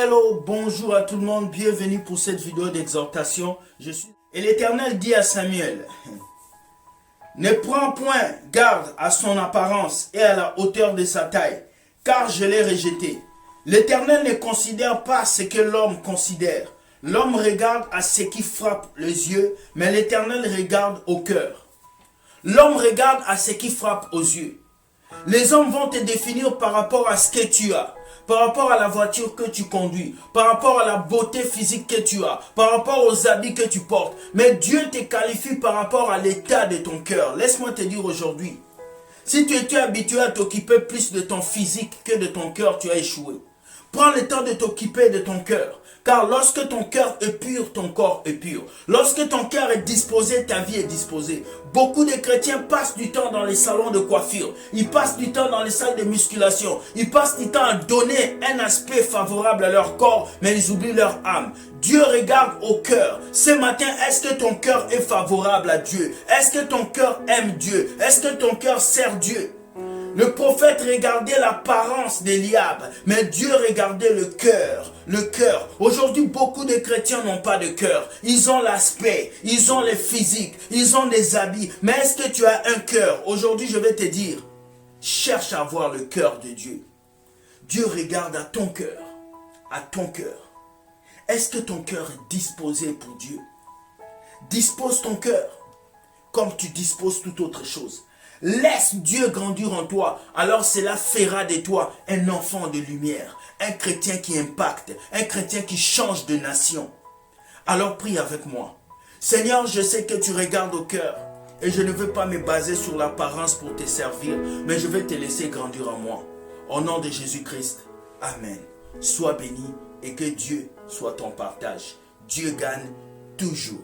Hello, bonjour à tout le monde, bienvenue pour cette vidéo d'exhortation. Et l'Éternel dit à Samuel, ne prends point garde à son apparence et à la hauteur de sa taille, car je l'ai rejeté. L'Éternel ne considère pas ce que l'homme considère. L'homme regarde à ce qui frappe les yeux, mais l'Éternel regarde au cœur. L'homme regarde à ce qui frappe aux yeux. Les hommes vont te définir par rapport à ce que tu as, par rapport à la voiture que tu conduis, par rapport à la beauté physique que tu as, par rapport aux habits que tu portes. Mais Dieu te qualifie par rapport à l'état de ton cœur. Laisse-moi te dire aujourd'hui, si tu étais habitué à t'occuper plus de ton physique que de ton cœur, tu as échoué. Prends le temps de t'occuper de ton cœur. Car lorsque ton cœur est pur, ton corps est pur. Lorsque ton cœur est disposé, ta vie est disposée. Beaucoup de chrétiens passent du temps dans les salons de coiffure. Ils passent du temps dans les salles de musculation. Ils passent du temps à donner un aspect favorable à leur corps, mais ils oublient leur âme. Dieu regarde au cœur. Ce matin, est-ce que ton cœur est favorable à Dieu? Est-ce que ton cœur aime Dieu? Est-ce que ton cœur sert Dieu? Le prophète regardait l'apparence d'Eliab, mais Dieu regardait le cœur. Le cœur. Aujourd'hui, beaucoup de chrétiens n'ont pas de cœur. Ils ont l'aspect, ils ont les physiques, ils ont des habits. Mais est-ce que tu as un cœur? Aujourd'hui, je vais te dire, cherche à avoir le cœur de Dieu. Dieu regarde à ton cœur. À ton cœur. Est-ce que ton cœur est disposé pour Dieu? Dispose ton cœur comme tu disposes toute autre chose. Laisse Dieu grandir en toi, alors cela fera de toi un enfant de lumière, un chrétien qui impacte, un chrétien qui change de nation. Alors prie avec moi. Seigneur, je sais que tu regardes au cœur et je ne veux pas me baser sur l'apparence pour te servir, mais je vais te laisser grandir en moi. Au nom de Jésus-Christ, Amen. Sois béni et que Dieu soit ton partage. Dieu gagne toujours.